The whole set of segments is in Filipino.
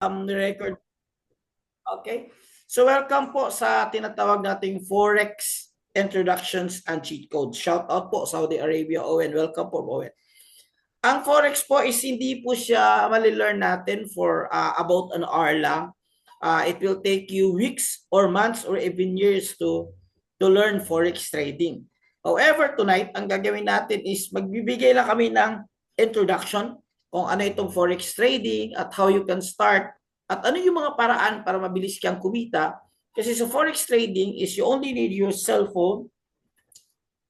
Record. Okay. So welcome po sa tinatawag nating Forex Introductions and Cheat Codes. Shout out po Saudi Arabia, Owen. Welcome po, Owen. Ang Forex po is hindi po siya mali-learn natin for about an hour lang. It will take you weeks or months or even years to learn Forex trading. However, tonight, ang gagawin natin is magbibigay lang kami ng introduction kung ano itong Forex trading at how you can start at ano yung mga paraan para mabilis kang kumita. Kasi sa Forex trading is you only need your cellphone.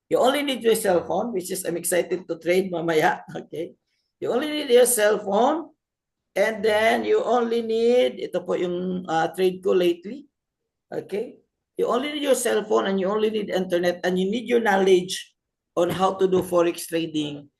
You only need your cell phone, which is I'm excited to trade mamaya. Okay. You only need your cell phone. And then you only need, ito po yung trade ko lately. Okay. You only need your cell phone and you only need internet and you need your knowledge on how to do Forex trading.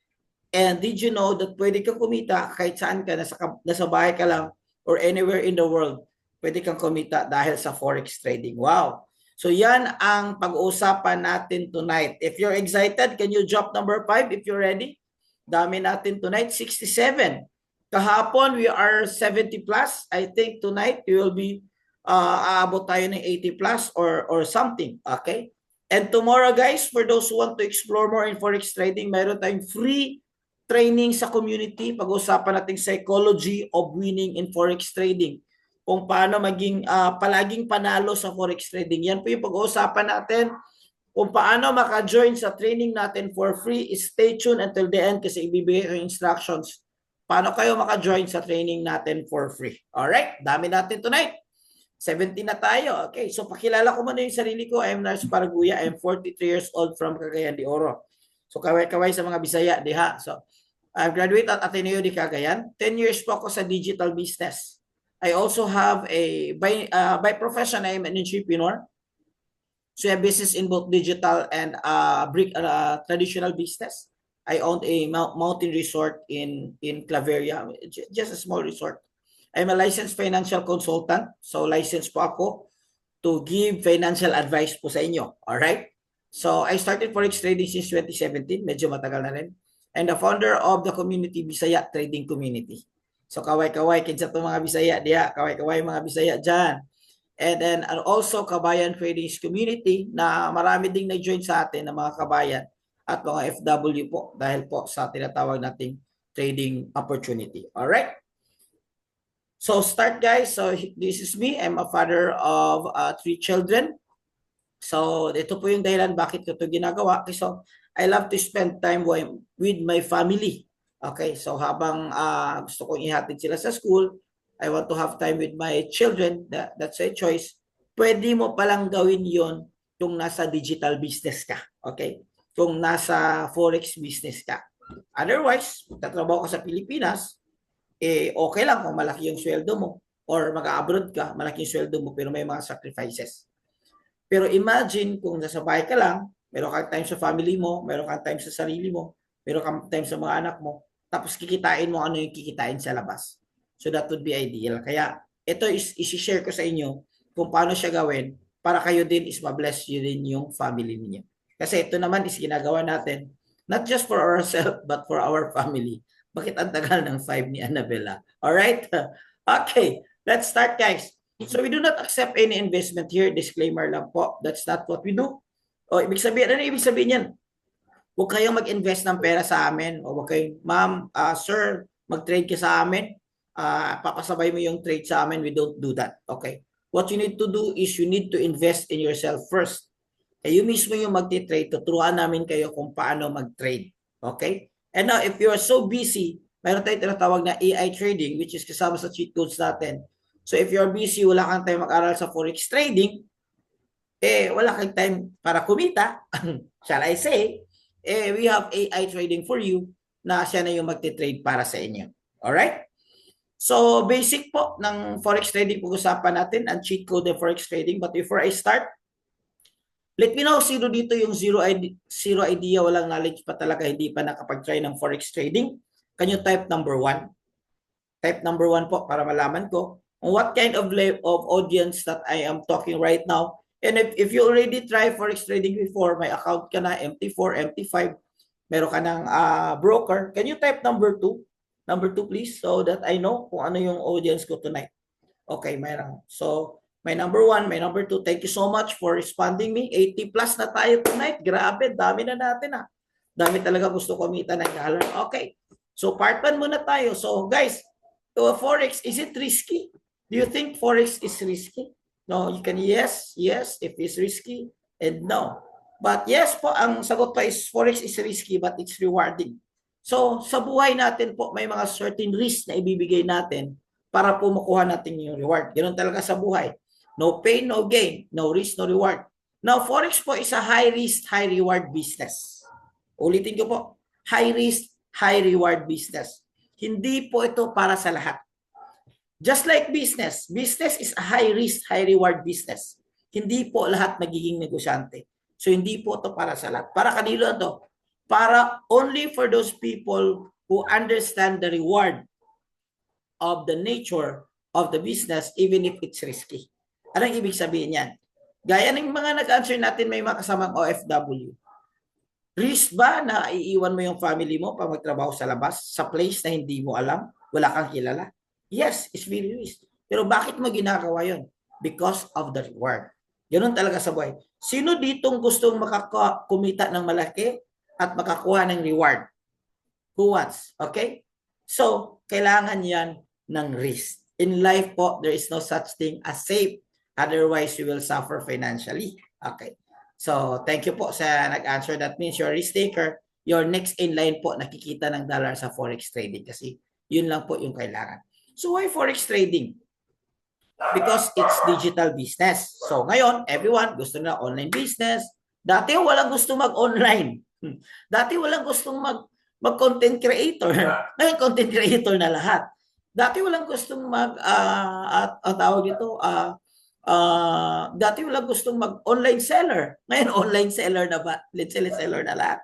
And did you know that pwede kang kumita kahit saan ka, nasa bahay ka lang or anywhere in the world, pwede kang kumita dahil sa Forex trading. Wow. So yan ang pag-uusapan natin tonight. If you're excited, can you drop number 5 if you're ready? Dami natin tonight, 67. Kahapon, we are 70 plus. I think tonight, we will be aabot tayo ng 80 plus or something. Okay? And tomorrow, guys, for those who want to explore more in Forex trading, mayroon tayong free training sa community. Pag-usapan natin psychology of winning in Forex trading. Kung paano maging palaging panalo sa Forex trading. Yan po yung pag-uusapan natin. Kung paano maka-join sa training natin for free, stay tuned until the end kasi ibibigay ko yung instructions. Paano kayo maka-join sa training natin for free. Alright, dami natin tonight. 17 na tayo. Okay, so pakilala ko muna yung sarili ko. I am Nars Paraguya. I am 43 years old from Cagayan de Oro. So kaway-kaway sa mga Bisaya, diha. So I graduate at Ateneo de Cagayan. 10 years po ako sa digital business. I also have by profession, I am an entrepreneur. So I have business in both digital and traditional business. I own a mountain resort in Claveria, just a small resort. I'm a licensed financial consultant. So licensed po ako to give financial advice po sa inyo. Alright? So I started Forex trading since 2017. Medyo matagal na rin. And the founder of the community, Bisaya Trading Community. So kaway-kaway, kinsa to mga Bisaya diya. Kaway-kaway mga Bisaya dyan. And then also Kabayan Tradings Community na marami ding nag-join sa atin ng mga kabayan at mga FW po dahil po sa tinatawag nating trading opportunity. Alright? So start guys. So this is me. I'm a father of 3 children. So ito po yung dahilan bakit ko ito ginagawa. So I love to spend time with my family. Okay, so habang gusto kong ihatid sila sa school, I want to have time with my children. That's a choice. Pwede mo palang gawin yon kung nasa digital business ka. Okay, kung nasa Forex business ka. Otherwise, tatrabaho ka sa Pilipinas, okay lang kung malaki yung sweldo mo or mag-abroad ka, malaki yung sweldo mo pero may mga sacrifices. Pero imagine kung nasa bahay ka lang, meron kang time sa family mo, meron kang time sa sarili mo, meron kang time sa mga anak mo, tapos kikitain mo ano yung kikitain sa labas. So that would be ideal. Kaya ito isi-share ko sa inyo kung paano siya gawin para kayo din is ma-bless you din yung family niyo. Kasi ito naman is ginagawa natin not just for ourselves but for our family. Bakit ang tagal ng 5 ni Annabella? Alright? Okay, let's start guys. So we do not accept any investment here. Disclaimer lang po. That's not what we do. O, ibig sabihin, ano ibig sabihin yan? Huwag kayong mag-invest ng pera sa amin. O huwag kayong, ma'am, sir, mag-trade ka sa amin. Papasabay mo yung trade sa amin. We don't do that. Okay? What you need to do is you need to invest in yourself first. Kayo mismo yung mag-trade. Tuturuan namin kayo kung paano mag-trade. Okay? And now, if you are so busy, mayroon tayong tinatawag na AI trading, which is kasama sa cheat codes natin. So if you're busy, wala kang time mag-aral sa Forex trading, wala kang time para kumita, shall I say, we have AI trading for you na siya na yung magti-trade para sa inyo. Alright? So, basic po ng Forex trading pag-usapan natin, ang cheat code ng Forex trading. But before I start, let me know, sino dito yung zero idea, walang knowledge pa talaga, hindi pa nakapag-try ng Forex trading? Can you type number 1? Type number 1 po para malaman ko what kind of audience that I am talking right now. And if you already try Forex trading before, may account ka na, MT4, MT5, meron ka ng broker, can you type number 2? Number 2 please, so that I know kung ano yung audience ko tonight. Okay, mayroon. So, my number 1, my number 2, thank you so much for responding me. 80 plus na tayo tonight. Grabe, dami na natin ah. Dami talaga gusto kumita ng dollar. Okay. So, part 1 muna tayo. So, guys, Forex, is it risky? Do you think Forex is risky? No, you can yes, if it's risky, and no. But yes po, ang sagot pa is Forex is risky but it's rewarding. So, sa buhay natin po, may mga certain risk na ibibigay natin para po makuha natin yung reward. Ganun talaga sa buhay. No pain, no gain. No risk, no reward. Now, Forex po is a high risk, high reward business. Ulitin ko po, high risk, high reward business. Hindi po ito para sa lahat. Just like business, business is a high risk, high reward business. Hindi po lahat magiging negosyante. So hindi po ito para sa lahat. Para kanino ito? Para only for those people who understand the reward of the nature of the business even if it's risky. Anong ibig sabihin yan? Gaya ng mga nag-answer natin, may mga kasamang OFW. Risk ba na iiwan mo yung family mo pag magtrabaho sa labas, sa place na hindi mo alam, wala kang kilala? Yes, it's very risk. Pero bakit mo ginagawa yun? Because of the reward. Ganun talaga sa buhay. Sino ditong gustong kumita ng malaki at makakuha ng reward? Who wants? Okay? So, kailangan yan ng risk. In life po, there is no such thing as safe. Otherwise, you will suffer financially. Okay. So, thank you po sa nag-answer. That means you're a risk taker. Your next in line po, nakikita ng dollar sa Forex trading kasi yun lang po yung kailangan. So, why Forex trading? Because it's digital business. So, ngayon, everyone gusto na online business. Dati walang gusto mag-online. Dati walang gustong mag-content creator. Ngayon, content creator na lahat. Dati walang gustong dati walang gustong mag-online seller. Ngayon, online seller na ba? Let's say seller na lahat.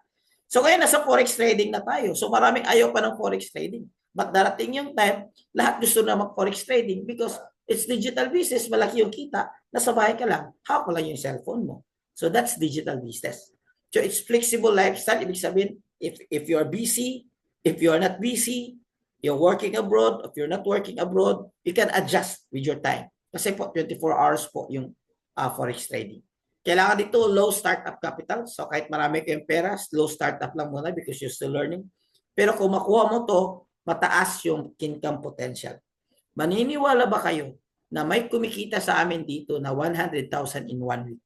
So, ngayon, nasa Forex trading na tayo. So, maraming ayaw pa ng Forex trading. But darating yung time, lahat gusto na mag-Forex trading because it's digital business, malaki yung kita, nasa bahay ka lang, hawak mo lang yung cellphone mo. So that's digital business. So it's flexible lifestyle. Ibig sabihin, if you're busy, if you're not busy, you're working abroad, if you're not working abroad, you can adjust with your time. Kasi po, 24 hours po yung Forex trading. Kailangan dito low startup capital. So kahit marami kayong pera, low startup lang muna because you're still learning. Pero kung makuha mo to, mataas yung income potential. Maniniwala ba kayo na may kumikita sa amin dito na 100,000 in 1 week?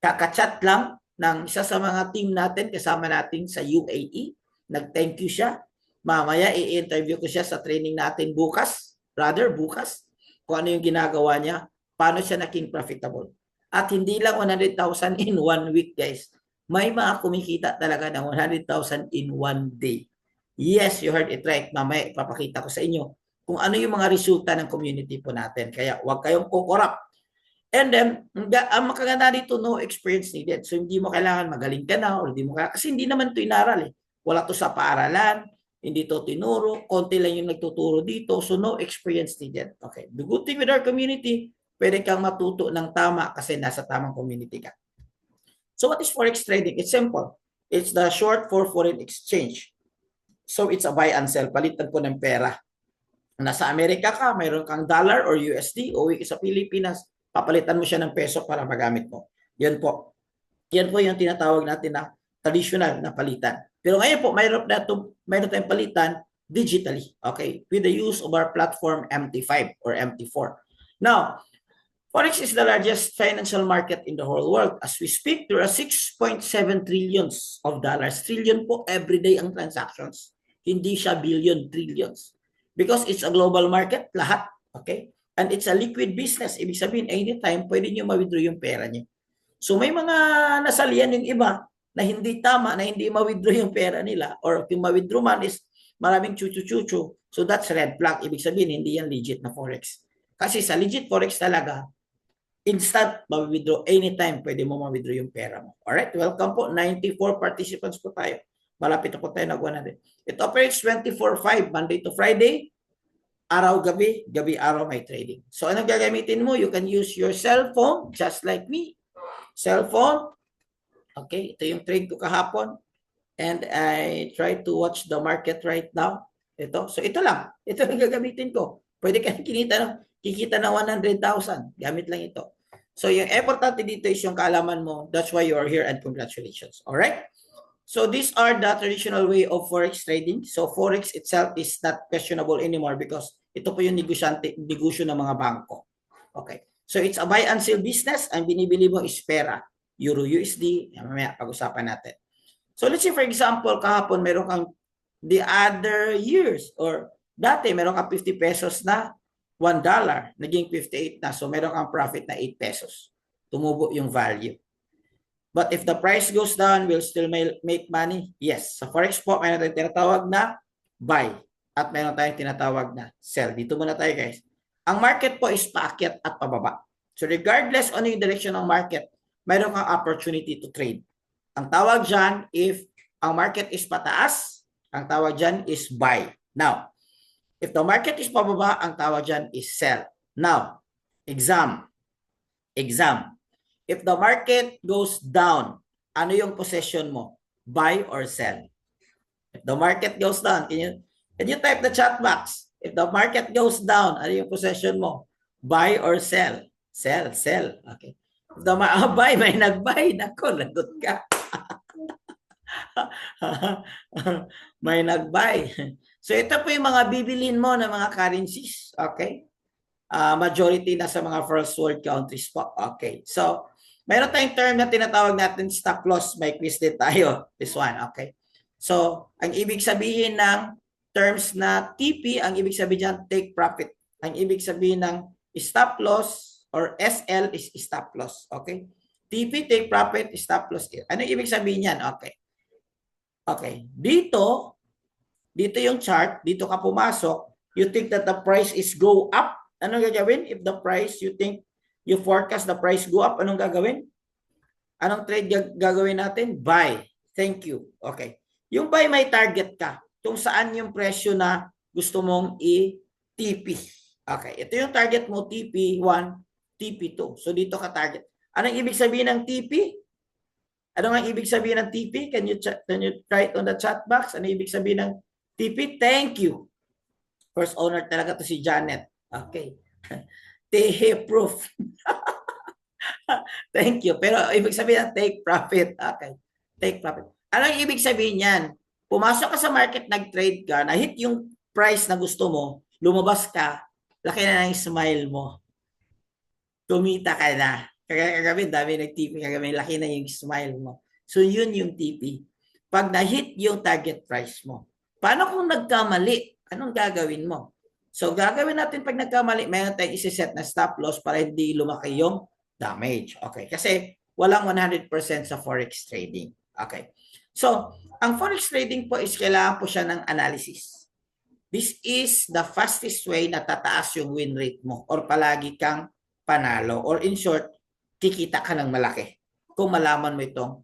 Kakachat lang ng isa sa mga team natin, kasama natin sa UAE. Nag-thank you siya. Mamaya i-interview ko siya sa training natin bukas. Bukas. Kung ano yung ginagawa niya, paano siya naging profitable. At hindi lang 100,000 in 1 week, guys. May mga kumikita talaga ng 100,000 in 1 day. Yes, you heard it right. Mamaya ipapakita ko sa inyo kung ano yung mga resulta ng community po natin. Kaya huwag kayong kukorap. And then, ang makaganda dito, no experience needed. So, hindi mo kailangan magaling ka na or hindi mo kailangan. Kasi hindi naman ito inaral eh. Wala to sa paaralan. Hindi to tinuro. Konti lang yung nagtuturo dito. So, no experience needed. Okay. The good thing with our community, pwede kang matuto ng tama kasi nasa tamang community ka. So, what is Forex trading? It's simple. It's the short for foreign exchange. So, it's a buy and sell. Palitan po ng pera. Nasa Amerika ka, mayroon kang dollar or USD, uwi ka sa Pilipinas, papalitan mo siya ng peso para magamit mo. Yan po. Yan po yung tinatawag natin na traditional na palitan. Pero ngayon po, mayroon tayong palitan digitally. Okay? With the use of our platform MT5 or MT4. Now, Forex is the largest financial market in the whole world. As we speak, there are 6.7 trillions of dollars. Trillion po everyday ang transactions. Hindi siya billion, trillions. Because it's a global market, lahat. Okay? And it's a liquid business. Ibig sabihin, anytime, pwede nyo ma-withdraw yung pera nyo. So may mga nasalian yung iba na hindi tama, na hindi ma-withdraw yung pera nila. Or yung ma-withdraw man is maraming chuchu-chuchu. So that's red flag. Ibig sabihin, hindi yan legit na Forex. Kasi sa legit Forex talaga, instant, ma-withdraw anytime, pwede mo ma-withdraw yung pera mo. Alright, welcome po. 94 participants po tayo. Malapit na po tayo nag-100. It operates 24/5, Monday to Friday, araw-gabi, gabi-araw may trading. So, anong gagamitin mo? You can use your cell phone, just like me. Cell phone. Okay, ito yung trade ko kahapon. And I try to watch the market right now. Ito. So, ito lang. Ito lang gagamitin ko. Pwede ka kikita ng 100,000 gamit lang ito. So yung importante dito is yung kaalaman mo. That's why you are here and congratulations. Alright? So these are the traditional way of forex trading. So forex itself is not questionable anymore because ito po yung negosyo ng mga bangko. Okay. So it's a buy and sell business. Ang binibili mo is pera. Euro USD. Mamaya pag-usapan natin. So let's say for example, kahapon meron kang the other years or dati meron kang 50 pesos na $1, naging 58 na. So meron kang profit na 8 pesos. Tumubo yung value. But if the price goes down, will still make money? Yes. Sa forex po, mayroon tayong tinatawag na buy at mayroon tayong tinatawag na sell. Dito muna tayo guys. Ang market po is paakyat at pababa. So regardless on yung direction ng market, mayroon kang opportunity to trade. Ang tawag dyan, if ang market is pataas, ang tawag dyan is buy. Now, if the market is pababa, ang tawag dyan is sell. Now, exam. If the market goes down, ano yung position mo? Buy or sell? If the market goes down, can you type the chat box? If the market goes down, ano yung position mo? Buy or sell? Sell. Okay. If the buy, may nag-buy. Nako, lagot ka. May nag-buy. So ito po yung mga bibilin mo ng mga currencies. Okay. Majority na sa mga first world countries po. Okay. So, mayroon tayong term na tinatawag natin stop loss. May quiz din tayo. This one. Okay. So, ang ibig sabihin ng terms na TP, ang ibig sabihin dyan, take profit. Ang ibig sabihin ng stop loss or SL is stop loss. Okay. TP, take profit, stop loss. Ano ibig sabihin yan? Okay. Okay. Dito yung chart. Dito ka pumasok. You think that the price is go up. Anong gagawin? If the price, you forecast the price go up, anong gagawin? Anong trade gagawin natin? Buy. Thank you. Okay. Yung buy, may target ka. Kung saan yung presyo na gusto mong i-TP. Okay. Ito yung target mo, TP1, TP2. So, dito ka target. Anong ibig sabihin ng TP? Ano nga ibig sabihin ng TP? Can you write on the chat box? Ano ibig sabihin ng TP? Thank you. First owner talaga to si Janet. Okay. Tehe proof. Thank you. Pero ibig sabihin take profit. Okay. Take profit. Ano yung ibig sabihin yan? Pumasok ka sa market, nag-trade ka, na-hit yung price na gusto mo, lumabas ka, laki na ng smile mo. Tumita ka na. Kagabi, dami nag-TP. Kagabi, laki na yung smile mo. So, yun yung TP. Pag na-hit yung target price mo. Paano kung nagkamali? Anong gagawin mo? So, gagawin natin pag nagkamali, mayroon tayong isi-set na stop loss para hindi lumaki yung damage. Okay. Kasi walang 100% sa forex trading. Okay. So, ang forex trading po is kailangan po siya ng analysis. This is the fastest way na tataas yung win rate mo or palagi kang panalo. Or in short, kikita ka ng malaki kung malaman mo itong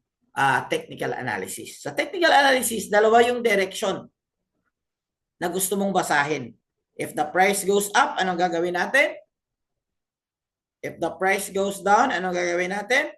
technical analysis. Sa technical analysis, dalawa yung direction na gusto mong basahin. If the price goes up, anong gagawin natin? If the price goes down, anong gagawin natin?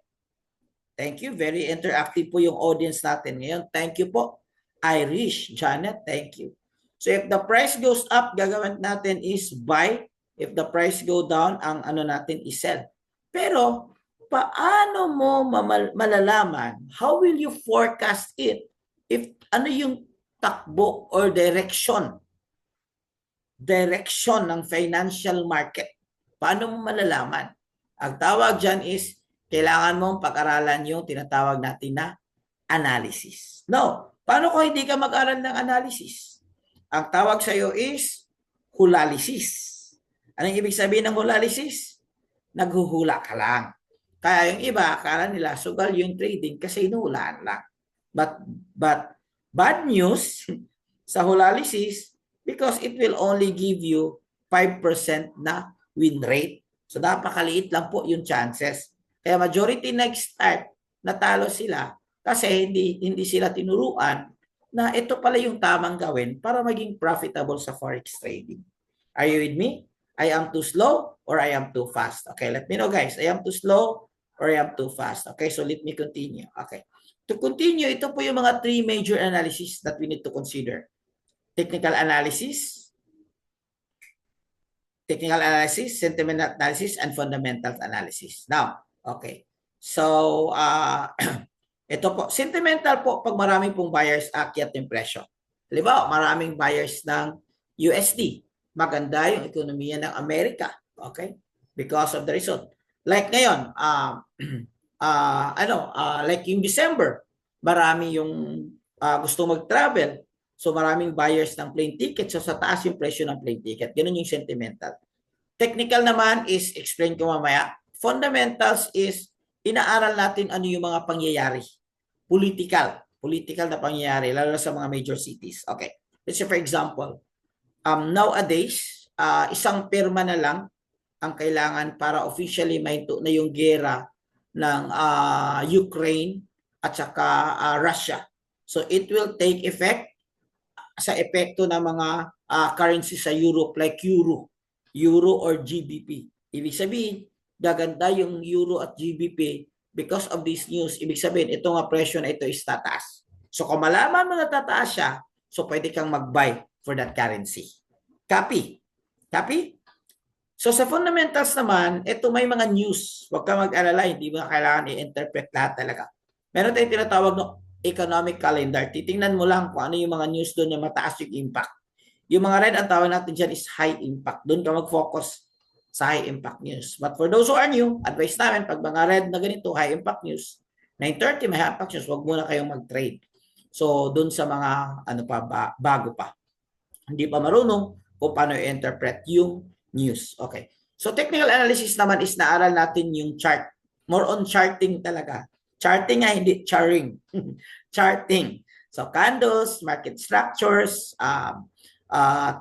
Thank you. Very interactive po yung audience natin ngayon. Thank you po. Irish, Janet, thank you. So if the price goes up, gagawin natin is buy. If the price go down, ang ano natin is sell. Pero, paano mo malalaman? How will you forecast it? If ano yung takbo or direction ng financial market. Paano mo malalaman? Ang tawag dyan is, kailangan mong pag-aralan yung tinatawag natin na analysis. No, paano kung hindi ka mag-aral ng analysis? Ang tawag sa iyo is hulalysis. Anong ibig sabihin ng hulalysis? Naghuhula ka lang. Kaya yung iba, akala nila, sugal yung trading kasi inuhulaan lang. But bad news sa hulalysis, because it will only give you 5% na win rate. So, napakaliit lang po yung chances. Kaya majority nag-start, natalo sila kasi hindi sila tinuruan na ito pala yung tamang gawin para maging profitable sa forex trading. Are you with me? I am too slow or I am too fast? Okay, let me know guys. I am too slow or I am too fast? Okay, so let me continue. Okay. To continue, ito po yung mga 3 major analysis that we need to consider. Technical analysis, technical analysis, sentimental analysis, and fundamental analysis. Now, okay. So, ito po, sentimental po pag maraming pong buyers akyat yung presyo. Halimbawa, maraming buyers ng USD. Maganda yung ekonomiya ng Amerika. Okay? Because of the result. Like ngayon, like yung December, marami yung gusto mag-travel. So maraming buyers ng plane ticket. So sa taas yung presyo ng plane ticket. Ganun yung sentimental. Technical naman is, explain ko mamaya. Fundamentals is, inaaral natin ano yung mga pangyayari. Political na pangyayari, lalo sa mga major cities. Okay. Let's say for example, nowadays, isang pirma na lang ang kailangan para officially mahinto na yung gera ng Ukraine at saka Russia. So it will take effect sa epekto ng mga currency sa Europe like Euro or GBP. Ibig sabihin, gaganda yung Euro at GBP because of this news. Ibig sabihin, ito nga presyo na ito is tataas. So kung malaman mo na tataas siya, so pwede kang mag-buy for that currency. Copy? So sa fundamentals naman, ito may mga news. Huwag ka mag-alala, hindi mo kailangan i-interpret lahat talaga. Meron tayong tinatawag ng economic calendar. Titingnan mo lang kung ano yung mga news doon na mataas yung impact. Yung mga red, ang tawag natin dyan is high impact. Doon ka mag-focus sa high impact news. But for those who are new, advice namin, pag mga red na ganito, high impact news, 9:30 may high impact news, huwag muna kayong mag-trade. So doon sa mga bago pa. Hindi pa marunong kung paano i-interpret yung news. Okay. So technical analysis naman is naaral natin yung chart. More on charting talaga. Charting nga, hindi charring. Charting. So candles, market structures,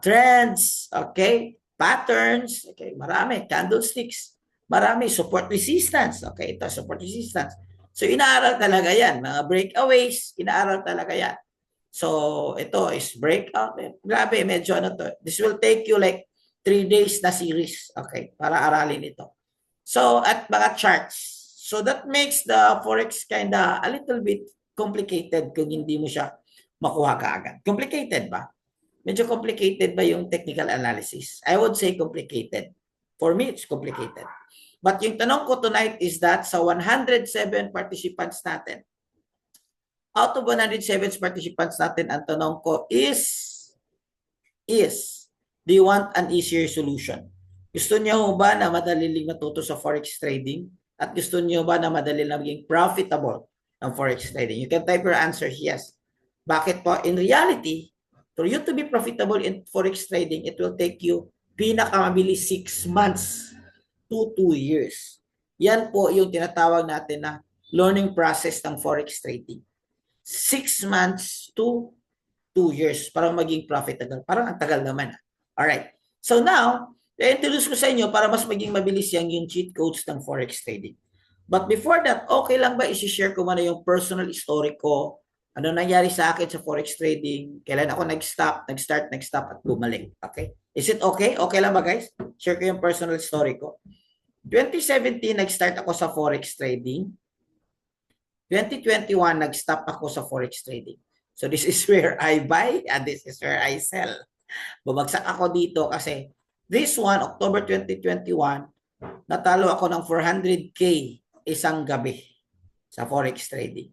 trends, okay, patterns, okay, marami, candlesticks, marami, support resistance, okay, ito support resistance. So inaaral talaga yan, mga breakaways, inaaral talaga yan. So ito is breakout. Grabe, medyo ano to. This will take you like 3 days na series, okay, para aralin ito. So at mga charts. So that makes the Forex kinda a little bit complicated kung hindi mo siya makuha kaagad. Complicated ba? Medyo complicated ba yung technical analysis? I would say complicated. For me, it's complicated. But yung tanong ko tonight is that sa 107 participants natin, out of 107 participants natin, ang tanong ko is, do you want an easier solution? Gusto niyo ba na madali lang matuto sa Forex trading? At gusto niyo ba na madali lang maging profitable ng Forex trading? You can type your answer yes. Bakit po? In reality, for you to be profitable in Forex trading, it will take you pinakamabilis 6 months to 2 years. Yan po yung tinatawag natin na learning process ng Forex trading. 6 months to 2 years para maging profitable. Parang ang tagal naman. Alright. So now, i-introduce ko sa inyo para mas maging mabilis yung cheat codes ng Forex trading. But before that, okay lang ba i-share ko muna yung personal story ko? Ano nangyari sa akin sa Forex trading? Kailan ako nag-start, at bumalik? Okay? Is it okay? Okay lang ba guys? Share ko yung personal story ko. 2017, nag-start ako sa Forex trading. 2021, nag-stop ako sa Forex trading. So this is where I buy and this is where I sell. Bumagsak ako dito kasi this one, October 2021, natalo ako ng 400K isang gabi sa Forex trading.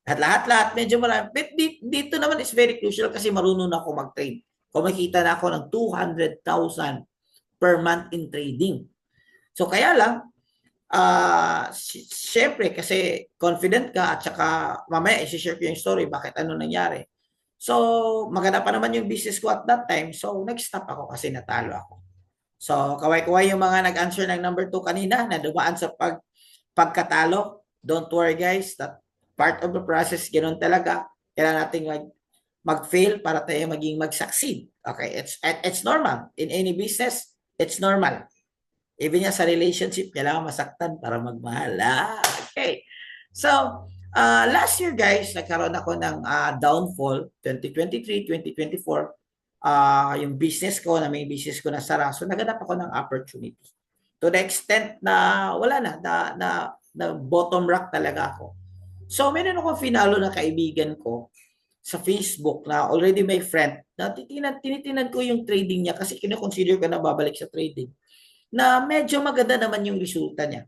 At lahat-lahat, medyo marami. But dito naman is very crucial kasi marunong na ako mag-trade. Kumikita na ako ng 200,000 per month in trading. So kaya lang, syempre kasi confident ka at saka mamaya i-share ko yung story bakit ano nangyari. So maganda pa naman yung business ko at that time. So nag-stop ako kasi natalo ako. So kaway-kaway yung mga nag-answer ng number 2 kanina na dumaan sa pagkatalo. Don't worry guys, that part of the process, ganoon talaga. Kailangan natin mag-fail para tayo maging mag-succeed. Okay, it's normal. In any business, it's normal. Even nga sa relationship, kailangan masaktan para magmahal. Okay. So, last year guys, nagkaroon ako ng downfall, 2023, 2024. Yung business ko, na may business ko na sara. So, naganap ako ng opportunity. To the extent na wala na bottom rock talaga ako. So, meron akong finalo na kaibigan ko sa Facebook na already may friend, na tinitinan ko yung trading niya kasi kinoconsider ko na babalik sa trading, na medyo maganda naman yung resulta niya.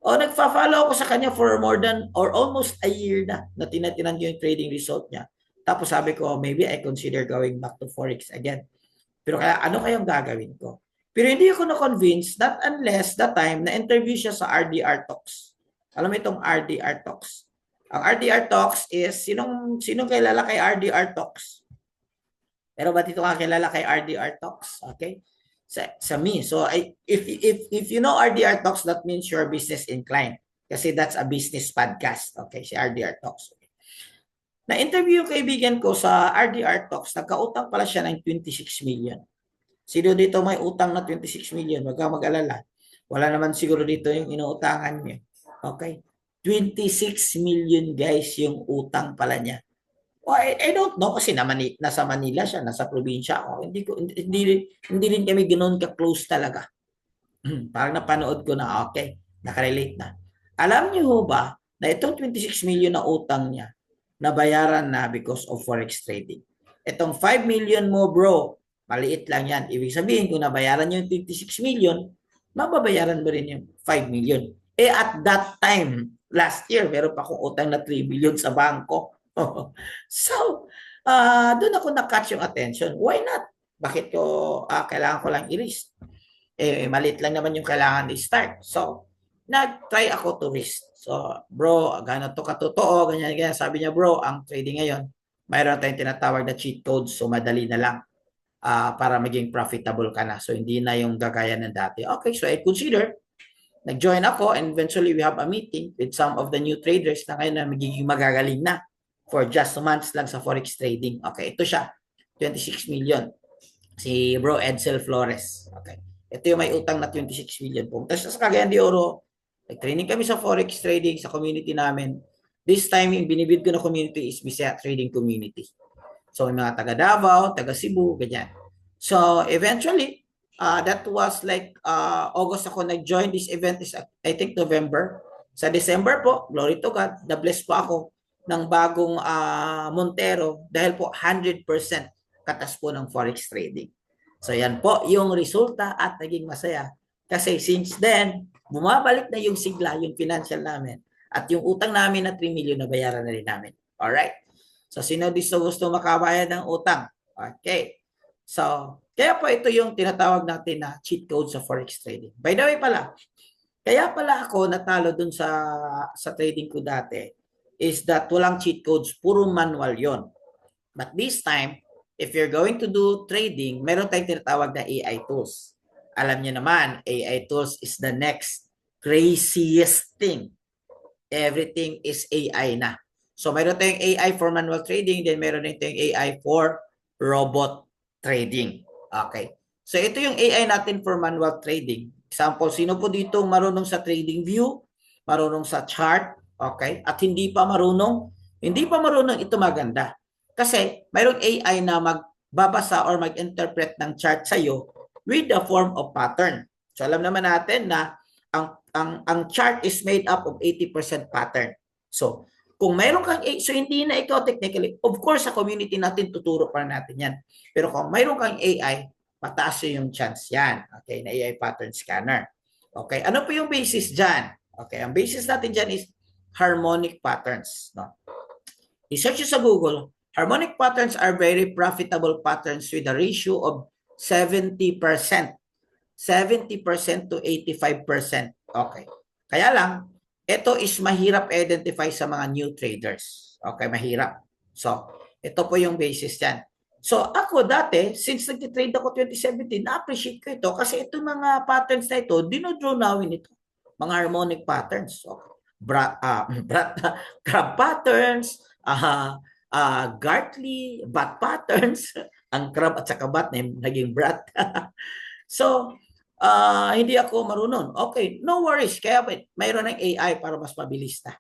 O nagfa-follow ako sa kanya for more than or almost a year na tinatinan ko yung trading result niya. Tapos sabi ko, maybe I consider going back to Forex again. Pero kaya ano kayang gagawin ko? Pero hindi ako na-convince not unless that time na-interview siya sa RDR Talks. Alam mo itong RDR Talks? Ang RDR Talks is, sinong kilala kay RDR Talks? Pero ba't ito ka kilala kay RDR Talks? Okay? Sa me. So, if you know RDR Talks, that means you're business inclined. Kasi that's a business podcast. Okay, si RDR Talks. Okay. Na-interview yung kaibigan ko sa RDR Talks, nagkautang pala siya ng 26 million. Sino dito may utang na 26 million? Huwag kang mag-alala. Wala naman siguro dito yung inuutangan niya. Okay? 26 million guys yung utang pala niya. Oh, I don't know kasi nasa Manila siya, nasa probinsya ako. Hindi rin kami ganoon ka-close talaga. Parang napanood ko na okay, nakarelate na. Alam niyo ho ba na itong 26 million na utang niya nabayaran na because of forex trading. Itong 5 million mo bro, maliit lang yan. Ibig sabihin kung nabayaran niyo yung 26 million, mababayaran mo rin yung 5 million. Eh at that time, last year, meron pa akong utang na 3 million sa bangko. So, doon ako na-catch yung attention. Why not? Bakit ko kailangan ko lang i-risk? Maliit lang naman yung kailangan i-start. So, nag-try ako to risk. So, bro, gano'n to katotoo, ganyan, ganyan. Sabi niya, bro, ang trading ngayon, mayroon tayong tinatawag na cheat codes, so madali na lang para maging profitable ka na. So, hindi na yung gagaya ng dati. Okay, so I consider, nag-join ako and eventually we have a meeting with some of the new traders na ngayon na magiging magagaling na for just months lang sa forex trading. Okay, ito siya, 26 million. Si bro Edsel Flores. Okay. Ito yung may utang na 26 million po. Tapos sa Cagayan de Oro, nag-training kami sa forex trading sa community namin. This time, yung binibid ko na community is Bisaya Trading Community. So, yung mga taga Davao, taga Cebu, ganyan. So, eventually, that was like August ako nag-join. This event is, I think, November. Sa December po, glory to God, na-bless po ako ng bagong Montero dahil po 100% katas po ng forex trading. So, yan po yung resulta at naging masaya. Kasi since then, bumabalik na yung sigla, yung financial namin. At yung utang namin na 3 million na bayaran na rin namin. Alright? So, sino gusto makabayad ng utang? Okay. So, kaya po ito yung tinatawag natin na cheat code sa forex trading. By the way pala, kaya pala ako natalo dun sa trading ko dati is that walang cheat codes, puro manual yon. But this time, if you're going to do trading, meron tayong tinatawag na AI tools. Alam niyo naman, AI tools is the next craziest thing. Everything is AI na. So, meron tayong AI for manual trading, then meron din tayong AI for robot trading. Okay. So, ito yung AI natin for manual trading. Example, sino po dito marunong sa trading view, marunong sa chart, okay? At hindi pa marunong, ito maganda. Kasi, mayroong AI na magbabasa or mag-interpret ng chart sa'yo with the form of pattern. So, alam naman natin na ang chart is made up of 80% pattern. So, kung mayroon kang so hindi na ikaw technically, of course sa community natin tuturo pa natin yan. Pero kung mayroon kang AI, mataas yung chance yan. Okay, na AI pattern scanner. Okay, ano po yung basis dyan? Okay, ang basis natin dyan is harmonic patterns. No? I-search sa Google, harmonic patterns are very profitable patterns with a ratio of 70%. 70% to 85%. Okay. Kaya lang, ito is mahirap identify sa mga new traders. Okay, mahirap. So, ito po yung basis dyan. So, ako dati, since nag-trade ako 2017, na-appreciate ko ito kasi itong mga patterns na ito, dinodrawin ito. Mga harmonic patterns. So, crab patterns, Gartley, bat patterns, ang crab at saka bat naging brat. So, hindi ako marunong. Okay, no worries. Kaya mayroon ng AI para mas mabilis na.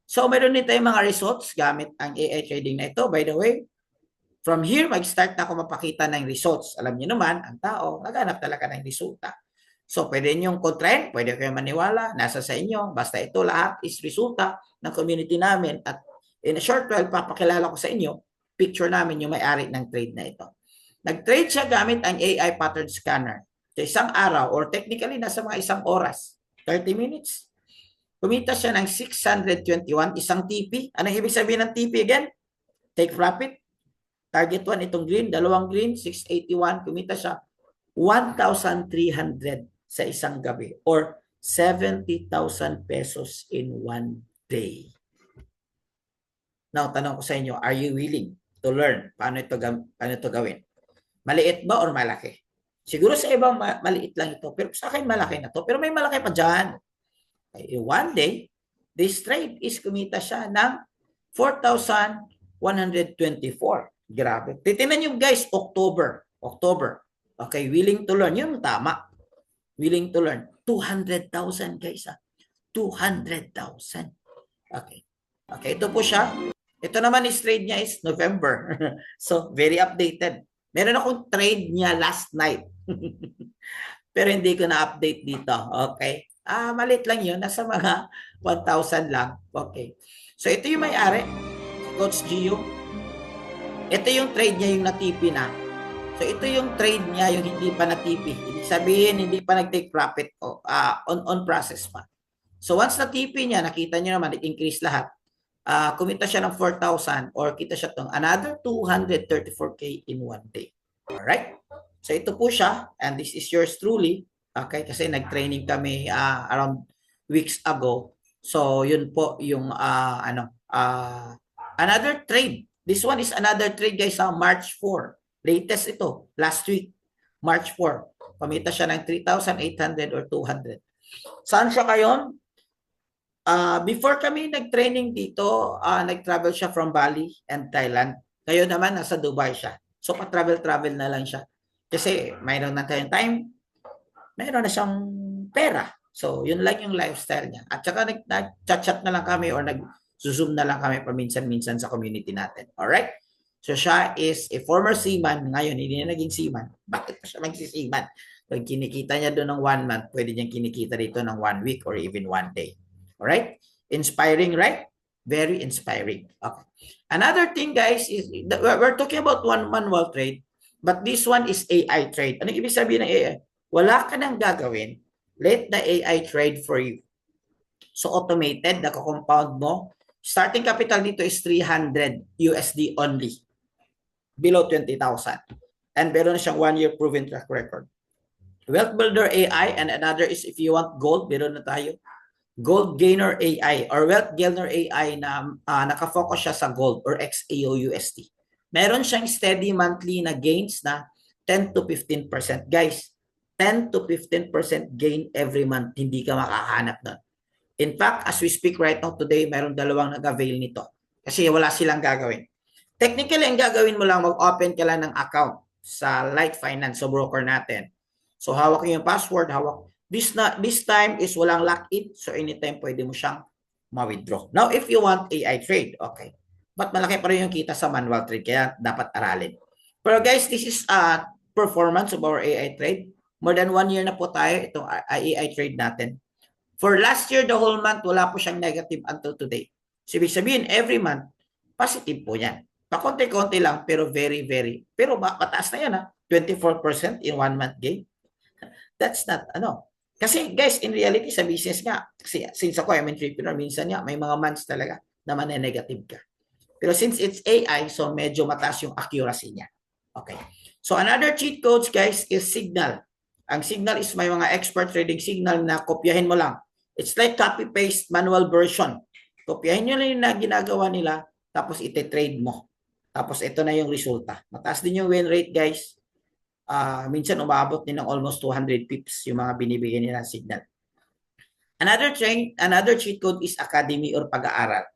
So, mayroon din tayong mga results gamit ang AI trading na ito. By the way, from here, mag-start na ako mapakita ng results. Alam niyo naman, ang tao, naghanap talaga ng resulta. So, pwede niyong kontrahin, pwede kayo maniwala, nasa sa inyo. Basta ito lahat is resulta ng community namin. At in a short while, papakilala ko sa inyo picture namin yung may-ari ng trade na ito. Nag-trade siya gamit ang AI pattern scanner. Sa isang araw or technically nasa mga isang oras, 30 minutes. Kumita siya ng 621, isang TP. Anong ibig sabihin ng TP again? Take profit. Target 1, itong green, dalawang green, 681. Kumita siya 1,300 sa isang gabi or 70,000 pesos in one day. Now, tanong ko sa inyo, are you willing to learn paano ito gawin? Maliit ba or malaki? Siguro sa ibang maliit lang ito, pero sa akin malaki na to. Pero may malaki pa dyan. Okay, one day, this trade is kumita siya ng 4,124. Grabe. Titingnan nyo guys, October. Okay, willing to learn. Yun tama. Willing to learn. 200,000 guys. 200,000. Okay. Okay, ito po siya. Ito naman is trade niya is November. So, very updated. Meron akong trade niya last night. Pero hindi ko na-update dito. Okay. Malit lang yun. Nasa mga 1,000 lang. Okay. So, ito yung may-ari. Coach Gio. Ito yung trade niya yung natipi na. So, ito yung trade niya yung hindi pa natipi. Ibig sabihin, hindi pa nag-take profit on process pa. So, once natipi niya, nakita niyo naman, it-increase lahat. Kumita siya ng 4,000 or kita siya itong another 234K in one day. Alright? So, ito po siya and this is yours truly. Okay? Kasi nag-training kami around weeks ago. So, yun po yung another trade. This one is another trade guys sa March 4. Latest ito. Last week. March 4. Kumita siya ng 3,800 or 200. Saan siya kayon? Before kami nag-training dito, nag-travel siya from Bali and Thailand. Ngayon naman, nasa Dubai siya. So, pa-travel-travel na lang siya. Kasi mayroon na tayong time, mayroon na siyang pera. So, yun lang yung lifestyle niya. At saka nag-chat-chat na lang kami or nag-zoom na lang kami paminsan-minsan sa community natin. Alright? So, siya is a former seaman. Ngayon, hindi na naging seaman. Bakit pa siya magsisiman? Pag kinikita niya doon ng 1 month, pwede niyang kinikita dito ng 1 week or even 1 day. Alright? Inspiring, right? Very inspiring. Okay. Another thing, guys, is we're talking about one manual trade, but this one is AI trade. Ano ibig sabihin ng AI? Wala ka nang gagawin. Let the AI trade for you. So, automated, nako-compound mo. Starting capital dito is 300 USD only. Below 20,000. And meron na siyang 1-year proven track record. Wealth Builder AI and another is if you want gold, meron na tayo. Gold Gainer AI or Wealth Gainer AI na nakafocus siya sa gold or XAUUSD. Meron siyang steady monthly na gains na 10 to 15%. Guys, 10 to 15% gain every month. Hindi ka makahanap nun. In fact, as we speak right now today, meron dalawang nag-avail nito. Kasi wala silang gagawin. Technically, ang gagawin mo lang, mag-open ka lang ng account sa Light Finance, so broker natin. So, hawak yung password, hawak. This time is walang lock-in, so anytime pwede mo siyang ma-withdraw. Now, if you want AI trade, okay. But malaki pa rin yung kita sa manual trade, kaya dapat aralin. Pero guys, this is performance of our AI trade. More than 1 year na po tayo itong AI trade natin. For last year, the whole month, wala po siyang negative until today. So, ibig sabihin, every month, positive po yan. Pakonti-konti lang, pero very, very. Pero mataas na yan, 24% in 1 month gain. That's not, Kasi guys, in reality, sa business nga, kasi since ako I'm entrepreneur, minsan nga, may mga months talaga na negative ka. Pero since it's AI, so medyo mataas yung accuracy niya. Okay. So another cheat codes, guys, is Signal. Ang Signal is may mga expert trading signal na kopyahin mo lang. It's like copy-paste manual version. Kopyahin nyo lang yung ginagawa nila, tapos ite-trade mo. Tapos ito na yung resulta. Mataas din yung win rate, guys. Minsan umabot din ng almost 200 pips yung mga binibigyan nila signal. Another cheat code is academy or pag-aaral.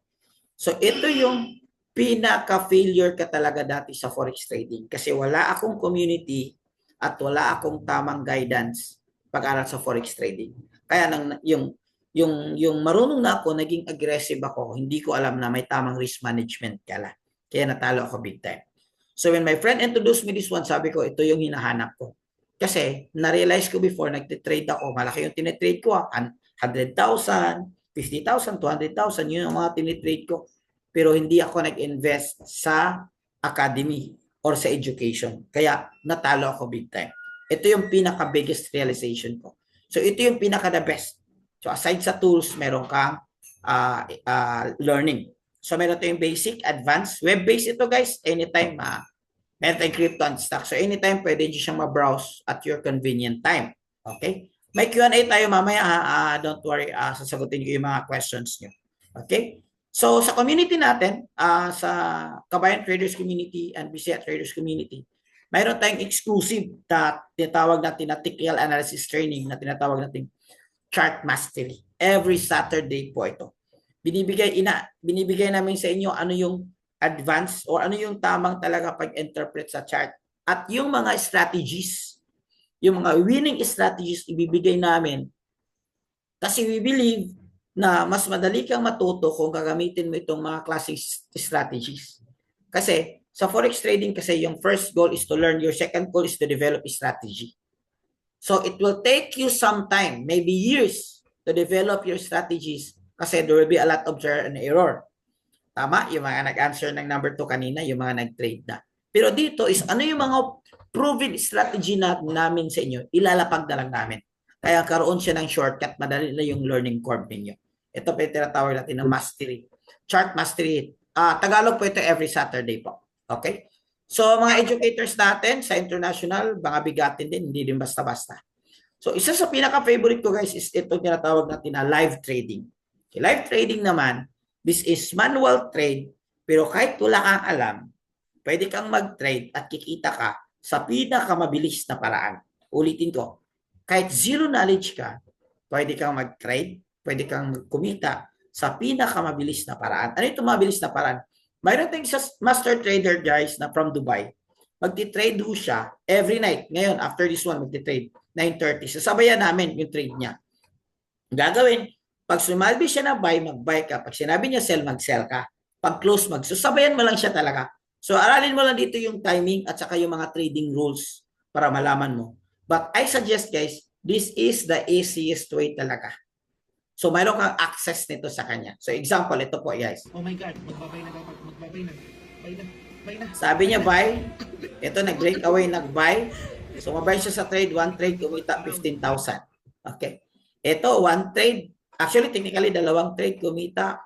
So ito yung pinaka-failure ka talaga dati sa forex trading kasi wala akong community at wala akong tamang guidance pag-aaral sa forex trading. Kaya yung marunong na ako, naging aggressive ako, hindi ko alam na may tamang risk management kala. Kaya natalo ako big time. So when my friend introduced me this one, sabi ko, ito yung hinahanap ko. Kasi na-realize ko before, nagtitrade ako, malaki yung tinitrade ko, 100,000, 50,000, 200,000, yun yung mga tinitrade ko. Pero hindi ako nag-invest sa academy or sa education. Kaya natalo ako big time. Ito yung pinaka-biggest realization ko. So ito yung pinaka-the best. So aside sa tools, meron kang learning. So meron tayong basic, advanced, web-based ito guys. Anytime, meron tayong crypto and stock. So anytime, pwede nyo siyang ma-browse at your convenient time. Okay? May Q&A tayo mamaya. Don't worry, sasagutin ko yung mga questions nyo. Okay? So sa community natin, sa Kabayan Traders Community and BCA Traders Community, mayroon tayong exclusive na tinatawag natin na technical analysis training na tinatawag natin chart mastery. Every Saturday po ito. Binibigay namin sa inyo ano yung advanced or ano yung tamang talaga pag-interpret sa chart. At yung mga strategies, yung mga winning strategies ibibigay namin kasi we believe na mas madali kang matuto kung gagamitin mo itong mga klaseng strategies. Kasi sa forex trading kasi yung first goal is to learn, your second goal is to develop a strategy. So it will take you some time, maybe years, to develop your strategies kasi there will be a lot of trial and error. Tama? Yung mga nag-answer ng number 2 kanina, yung mga nag-trade na. Pero dito is ano yung mga proven strategy namin sa inyo, ilalapag na lang namin. Kaya karoon siya ng shortcut, madali na yung learning curve ninyo. Ito pa yung tinatawag natin ng mastery. Chart mastery. Tagalog po ito every Saturday po. Okay? So, mga educators natin sa international, mga bigatin din, hindi din basta-basta. So, isa sa pinaka-favorite ko guys is ito tinatawag natin na live trading. Okay, live trading naman, this is manual trade, pero kahit wala kang alam, pwede kang mag-trade at kikita ka sa pinakamabilis na paraan. Ulitin ko, kahit zero knowledge ka, pwede kang mag-trade, pwede kang kumita sa pinakamabilis na paraan. Ano ito mabilis na paraan? Mayroon tayong master trader guys na from Dubai. Magti-trade ho siya every night. Ngayon, after this one, magti-trade 9:30. Sasabayan namin yung trade niya. Gagawin, pag sumalbi siya na buy, mag-buy ka. Pag sinabi niya sell, mag-sell ka. Pag close, sasabayan mo lang siya talaga. So, aralin mo lang dito yung timing at saka yung mga trading rules para malaman mo. But I suggest guys, this is the easiest way talaga. So, mayroon kang access nito sa kanya. So, example, ito po guys. Oh my God, magbabay na dapat, magbabay na. Buy na. Sabi niya buy, ito nag-breakaway, nag-buy. So, mabay siya sa trade, one trade, kumita 15,000. Okay. Ito, one trade, actually, technically, dalawang trade, kumita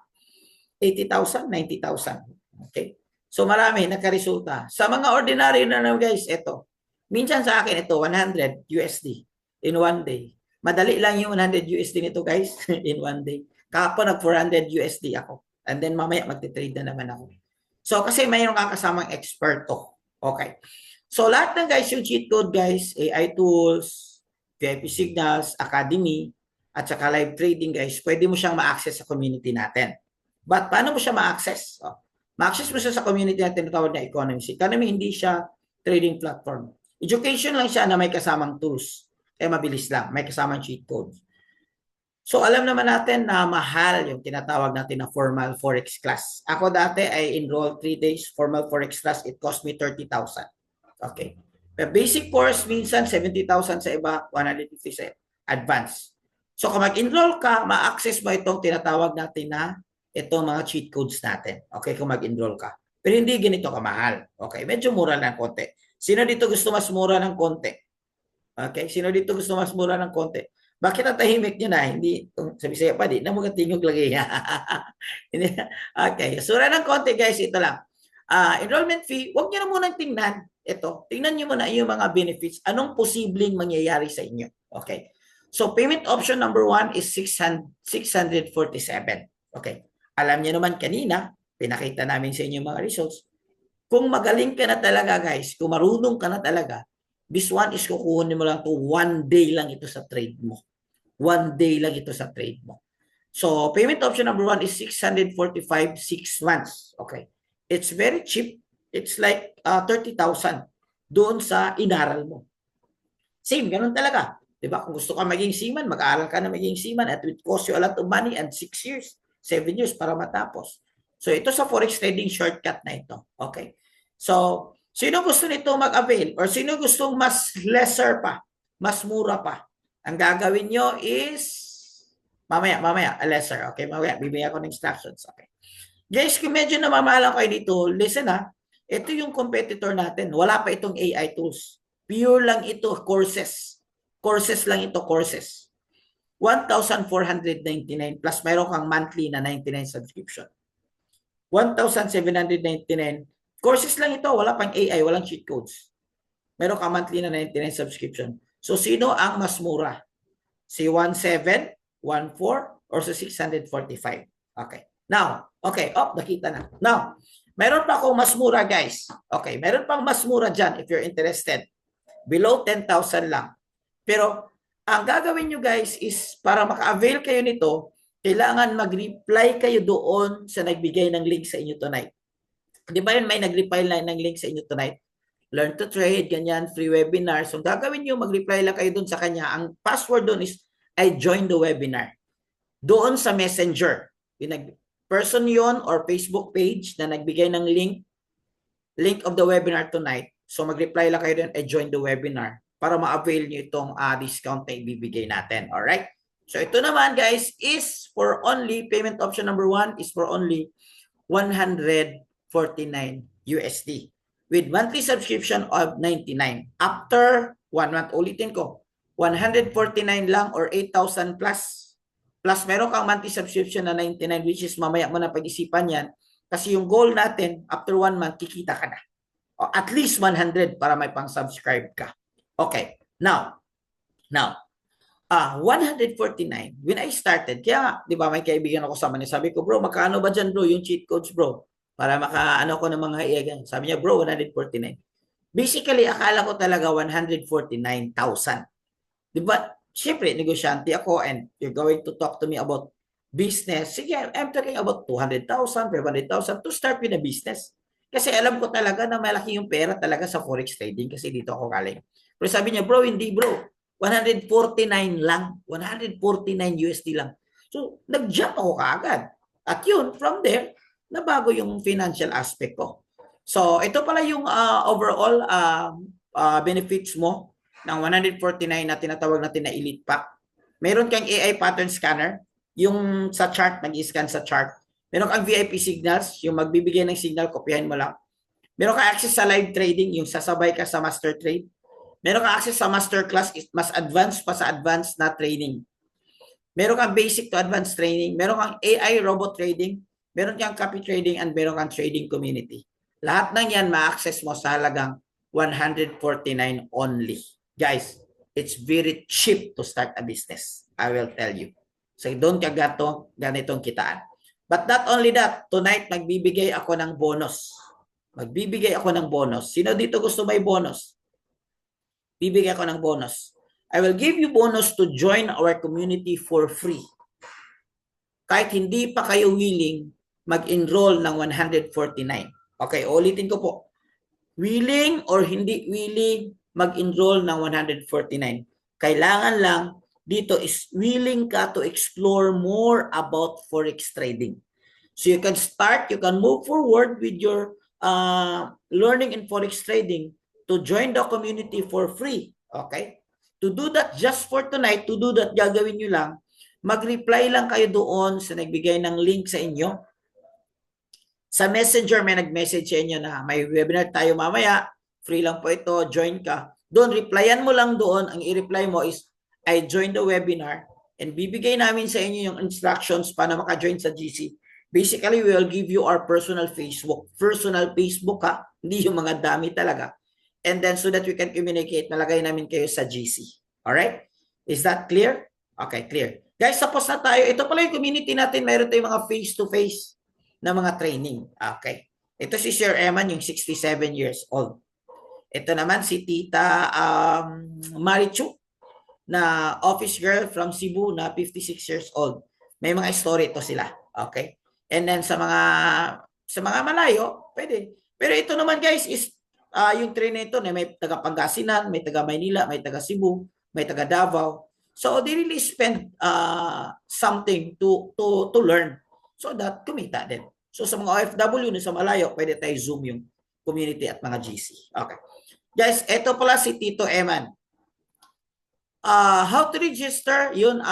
80,000, 90,000. Okay. So, marami, nagkaresulta. Sa mga ordinary na guys, ito. Minsan sa akin, ito, 100 USD in one day. Madali lang yung 100 USD nito guys in one day. Kahapon nag 400 USD ako. And then mamaya magti-trade na naman ako. So kasi mayroon kang kasamang eksperto. Okay. So lahat ng guys yung cheat code guys, AI tools, VIP signals, academy, at saka live trading guys, pwede mo siyang ma-access sa community natin. But paano mo siya ma-access? Ma-access mo siya sa community natin na tawag na economy. Economy hindi siya trading platform. Education lang siya na may kasamang tools. Mabilis lang. May kasamang cheat codes. So, alam naman natin na mahal yung tinatawag natin na formal forex class. Ako dati ay enrolled 3 days formal forex class. It cost me 30,000. Okay. The basic course minsan 70,000 sa iba, 150 sa advance. So, kung mag-enroll ka, ma-access mo itong tinatawag natin na itong mga cheat codes natin. Okay, kung mag-enroll ka. Pero hindi ganito kamahal. Okay, medyo mura ng konti. Sino dito gusto mas mura ng konti? Okay, sino dito gusto mas mura ng konti? Bakit natahimik nyo na? Hindi, sabi sa'yo pa, di na mga tingog lagi. Okay, sura ng konti guys, ito lang. Enrollment fee, huwag nyo na munang tingnan. Ito, tingnan nyo muna yung mga benefits. Anong posibleng mangyayari sa inyo? Okay. So, payment option number 1 is 647. Okay. Alam niyo naman kanina, pinakita namin sa inyo mga results. Kung magaling ka na talaga guys, kung marunong ka na talaga, this one is kukunin mo lang to 1 day lang ito sa trade mo. 1 day lang ito sa trade mo. So, payment option number 1 is 645, 6 months. Okay. It's very cheap. It's like 30,000 doon sa inaral mo. Same, ganun talaga. Diba? Kung gusto ka maging seaman, mag-aaral ka na maging seaman at it cost you a lot of money and 6 years, 7 years para matapos. So, ito sa forex trading shortcut na ito. Okay. So, sino gusto nito mag-avail or sino gustong mas lesser pa, mas mura pa? Ang gagawin nyo is mamaya, lesser. Okay, mamaya, bibigyan ko ng instructions. Okay. Guys, kung medyo namamahalan kayo dito, listen ha. Ito yung competitor natin. Wala pa itong AI tools. Pure lang ito, courses. Courses lang ito, courses. 1,499 plus mayroon kang monthly na 99 subscription. 1,799. Courses lang ito, wala pang AI, walang cheat codes. Meron kang monthly na 99 subscription. So, sino ang mas mura? Si 17, 14, or si 645? Okay. Now, okay. Oh, nakita na. Now, meron pa akong mas mura, guys. Okay, meron pang mas mura dyan if you're interested. Below 10,000 lang. Pero, ang gagawin nyo, guys, is para maka-avail kayo nito, kailangan mag-reply kayo doon sa nagbigay ng link sa inyo tonight. Di ba yun, may nag-reply lang ng link sa inyo tonight? Learn to trade, ganyan, free webinar. So, gagawin nyo, mag-reply lang kayo doon sa kanya. Ang password doon is, I joined the webinar. Doon sa messenger. Person yon or Facebook page na nagbigay ng link of the webinar tonight. So, mag-reply lang kayo doon, I joined the webinar para ma-avail nyo itong discount na ibibigay natin. Alright? So, ito naman, guys, is for only, payment option number 1 is for only 149 USD with monthly subscription of 99. After 1 month, ulitin ko, 149 lang or 8,000 plus. Plus, meron kang monthly subscription na 99 which is mamaya mo na pag-isipan yan kasi yung goal natin, after 1 month, kikita ka na. O at least 100 para may pang-subscribe ka. Okay. Now, 149, when I started, kaya, di ba, may kaibigan ako sa niya, sabi ko, bro, magkano ba dyan, bro, yung cheat codes, bro? Para makaano ko ng mga iyagan. Sabi niya, bro, 149. Basically, akala ko talaga 149,000. Di ba? Siyempre, negosyante ako and you're going to talk to me about business. Sige, I'm talking about 200,000, 500,000 to start with a business. Kasi alam ko talaga na malaki yung pera talaga sa forex trading kasi dito ako galing. Pero sabi niya, bro, hindi bro. 149 lang. 149 USD lang. So, nag-jump ako kaagad. At yun, from there, nabago yung financial aspect ko. So, ito pala yung overall benefits mo ng 149 na tinatawag natin na Elite Pack. Meron kang AI pattern scanner. Yung sa chart, mag-scan sa chart. Meron kang VIP signals. Yung magbibigay ng signal, kopyahin mo lang. Meron kang access sa live trading. Yung sasabay ka sa master trade. Meron kang access sa masterclass, mas advanced pa sa advanced na training. Meron kang basic to advanced training. Meron kang AI robot trading. Meron kang copy trading and meron kang trading community. Lahat ng yan ma-access mo sa halagang 149 only. Guys, it's very cheap to start a business. I will tell you. So don't ganitong kitaan. But not only that, tonight magbibigay ako ng bonus. Magbibigay ako ng bonus. Sino dito gusto may bonus? Bibigyan ko ng bonus. I will give you bonus to join our community for free. Kahit hindi pa kayo willing mag-enroll ng 149. Okay, ulitin ko po. Willing or hindi willing mag-enroll ng 149. Kailangan lang dito is willing ka to explore more about forex trading. So you can start, you can move forward with your learning in forex trading to join the community for free. Okay? To do that just for tonight, to do that, gagawin nyo lang, mag-reply lang kayo doon sa nagbigay ng link sa inyo. Sa messenger, may nag-message sa inyo na may webinar tayo mamaya, free lang po ito, join ka. Doon, replyan mo lang doon, ang i-reply mo is, I joined the webinar, and bibigay namin sa inyo yung instructions para maka-join sa GC. Basically, we will give you our personal Facebook. Personal Facebook ha, hindi yung mga dami talaga. And then so that we can communicate, nalagay namin kayo sa GC. Alright? Is that clear? Okay, clear. Guys, tapos na tayo. Ito pala yung community natin. Mayroon tayong mga face-to-face na mga training. Okay. Ito si Sir Eman, yung 67 years old. Ito naman si Tita Marichu, na office girl from Cebu na 56 years old. May mga story ito sila. Okay? And then sa mga malayo, pwede. Pero ito naman guys is yung train na ito, may taga Pangasinan, may taga Maynila, may taga Cebu, may taga Davao. So they really spend something to learn so that kumita din. So sa mga OFW na sa malayo, pwede tayo Zoom yung community at mga GC. Okay. Guys, ito pala si Tito Eman. How to register? Yun,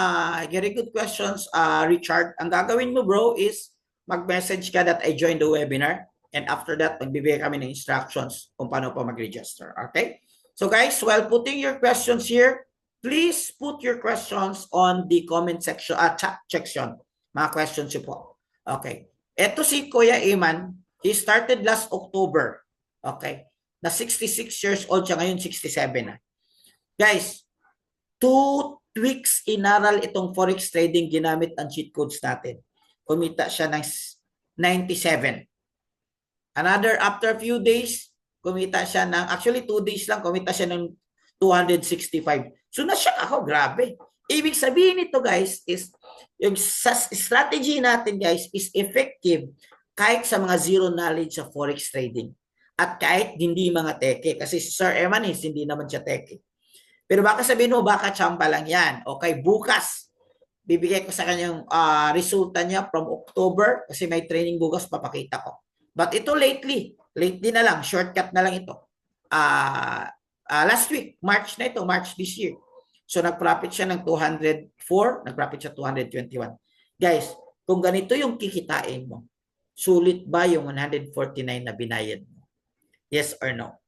very good questions, Richard. Ang gagawin mo bro is mag-message ka that I joined the webinar. And after that, magbibigay kami ng instructions kung paano po mag-register. Okay? So guys, while putting your questions here, please put your questions on the comment section, chat section. Mga questions po. Okay. Ito si Kuya Iman, he started last October. Okay. Na 66 years old siya, ngayon 67 na. Guys, 2 weeks inaral itong forex trading, ginamit ang cheat codes natin. Kumita siya ng 97. Another, after a few days, kumita siya ng, actually 2 days lang, kumita siya ng 265. So na-shock ako, grabe. Ibig sabihin nito guys, is yung strategy natin guys is effective kahit sa mga zero knowledge sa forex trading. At kahit hindi mga teke, kasi si Sir Eman hindi naman siya teke. Pero baka sabihin mo, baka chamba lang yan. Okay, bukas, bibigay ko sa kanyang resulta niya from October, kasi may training bukas, papakita ko. But ito lately na lang, shortcut na lang ito. Last week, March na ito, March this year. So nag-profit siya ng 204, nag-profit siya 221. Guys, kung ganito yung kikitain mo, sulit ba yung 149 na binayad mo? Yes or no?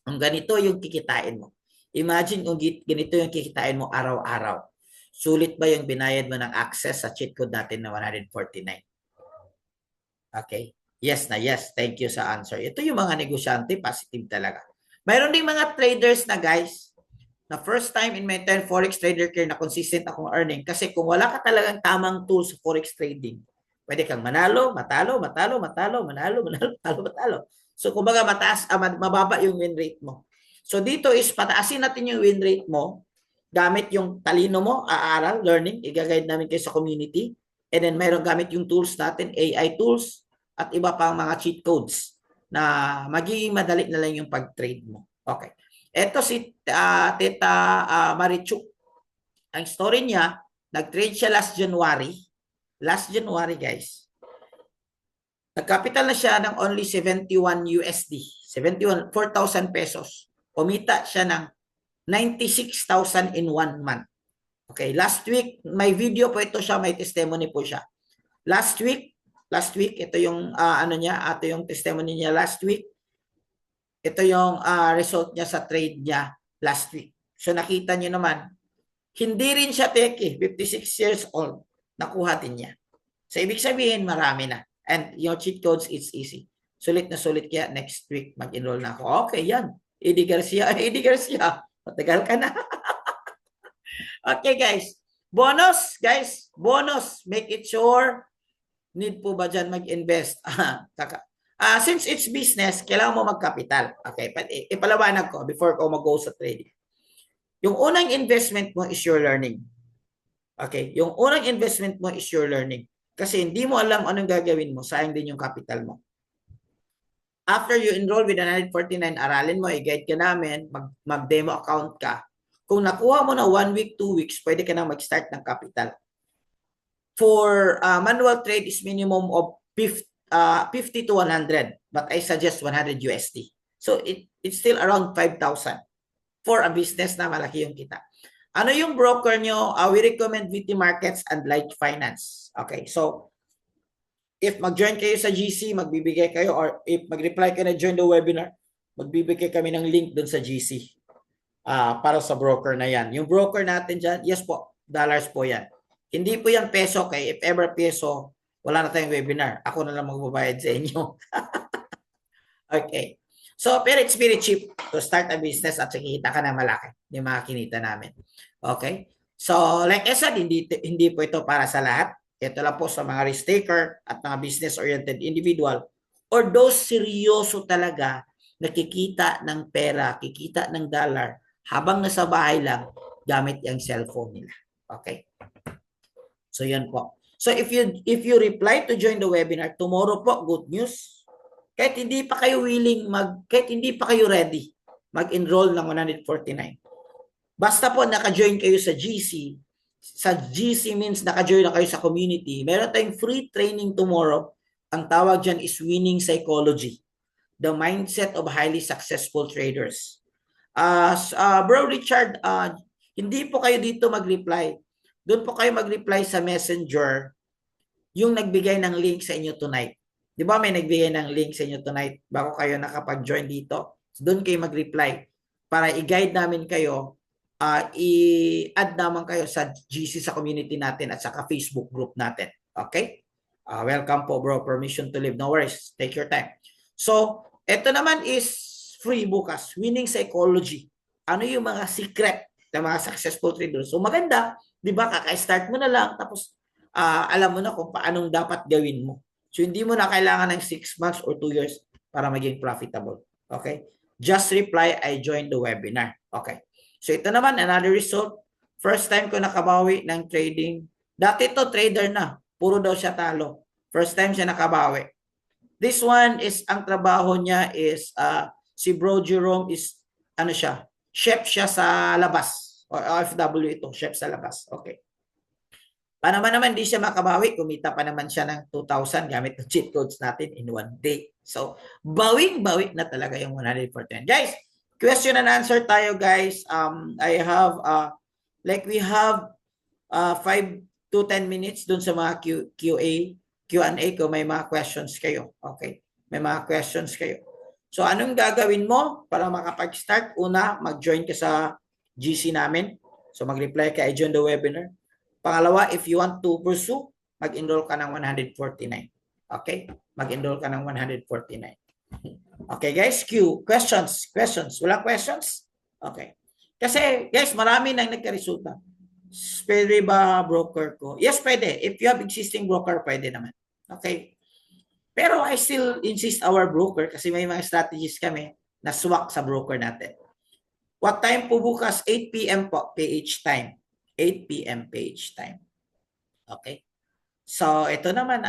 Kung ganito yung kikitain mo, imagine kung ganito yung kikitain mo araw-araw. Sulit ba yung binayad mo ng access sa cheat code natin na 149? Okay. Yes na yes. Thank you sa answer. Ito yung mga negosyante, positive talaga. Mayroon ding mga traders na guys, na first time in my 10 forex trader career na consistent akong earning. Kasi kung wala ka talagang tamang tools sa forex trading, pwede kang manalo, matalo. So kumbaga mataas, mababa yung win rate mo. So dito is pataasin natin yung win rate mo gamit yung talino mo, aaral, learning, i-guide namin kayo sa community. And then mayroon gamit yung tools natin, AI tools, at iba pang mga cheat codes na magiging madali na lang yung pag-trade mo. Okay. Ito si Teta Marichuk. Ang story niya, nag-trade siya last January. Last January, guys. Nag-capital na siya ng only 71 USD. 4,000 pesos. Kumita siya ng 96,000 in 1 month. Okay, last week, may video po ito siya, may testimony po siya. Last week, ito yung ito yung testimony niya last week. Ito yung result niya sa trade niya last week. So nakita niyo naman, hindi rin siya teke, 56 years old, nakuha din niya. So ibig sabihin, marami na. And yung cheat codes, it's easy. Sulit na sulit kaya next week mag-enroll na ako. Okay, yan. Eddie Garcia, matagal ka na. Okay, guys. Bonus, guys. Bonus. Make it sure. Need po ba dyan mag-invest? Since it's business, kailangan mo magkapital. Okay, ipalawanag ko before ko mag-go sa trading. Yung unang investment mo is your learning. Okay, yung unang investment mo is your learning. Kasi hindi mo alam anong gagawin mo, sayang din yung capital mo. After you enroll with 149, aralin mo, i-guide ka namin, mag-demo account ka. Kung nakuha mo na 1 week, 2 weeks, pwede ka na mag-start ng capital. For manual trade is minimum of 50 to 100, but I suggest 100 USD. So it's still around 5,000 for a business na malaki yung kita. Ano yung broker nyo? We recommend VT Markets and Light Finance. Okay, so if mag-join kayo sa GC, magbibigay kayo, or if mag-reply kayo na join the webinar, magbibigay kami ng link dun sa GC para sa broker na yan. Yung broker natin dyan, yes po, dollars po yan. Hindi po yan peso, kay if ever peso, wala na tayong webinar. Ako na lang magbabayad sa inyo. Okay. So, pero it's very cheap to start a business at kikita ka na malaki. Yung mga kinita namin. Okay. So, like I said, hindi po ito para sa lahat. Ito lang po sa mga risk taker at mga business-oriented individual or those seryoso talaga nakikita ng pera, kikita ng dollar habang nasa bahay lang gamit yung cellphone nila. Okay. So, yan po. So, if you reply to join the webinar, tomorrow po, good news. Kahit hindi pa kayo willing kahit hindi pa kayo ready mag-enroll ng 149. Basta po naka-join kayo sa GC. Sa GC means naka-join na kayo sa community. Meron tayong free training tomorrow. Ang tawag dyan is Winning Psychology. The Mindset of Highly Successful Traders. Bro Richard, hindi po kayo dito mag-reply. Doon po kayo mag-reply sa messenger yung nagbigay ng link sa inyo tonight. Di ba may nagbigay ng link sa inyo tonight bago kayo nakapag-join dito? So, doon kayo mag-reply para i-guide namin kayo, i-add naman kayo sa GC sa community natin at saka Facebook group natin. Okay? Welcome po bro. Permission to live. No worries. Take your time. So, ito naman is free bukas. Winning Psychology. Ano yung mga secret ng mga successful traders? So, maganda. Di ba? Kaka-start mo na lang. Tapos, alam mo na kung paanong dapat gawin mo. So, hindi mo na kailangan ng 6 months or 2 years para maging profitable. Okay? Just reply, I joined the webinar. Okay. So, ito naman, another result. First time ko nakabawi ng trading. Dati to trader na. Puro daw siya talo. First time siya nakabawi. This one is, ang trabaho niya is, si Bro Jerome is, ano siya, chef siya sa labas. O OFW ito, chef sa labas. Okay. Paano naman di siya makabawi? Kumita pa naman siya ng 2,000 gamit ng cheat codes natin in one day. So, bawing-bawi na talaga yung 149. Guys, question and answer tayo, guys. I have, we have 5 to 10 minutes dun sa mga Q&A ko. May mga questions kayo. Okay? May mga questions kayo. So, anong gagawin mo para makapag-start? Una, mag-join ka sa GC namin. So, mag-reply ka, I join the webinar. Pangalawa, if you want to pursue, mag-enroll ka ng 149. Okay? Mag-enroll ka ng 149. Okay, guys? Questions? Walang questions? Okay. Kasi, guys, marami nang nagka-resulta. Pwede ba broker ko? Yes, pwede. If you have existing broker, pwede naman. Okay? Pero I still insist our broker kasi may mga strategies kami na swak sa broker natin. What time po bukas? 8 p.m. po, PH time. 8 p.m. PH time. Okay? So, ito naman,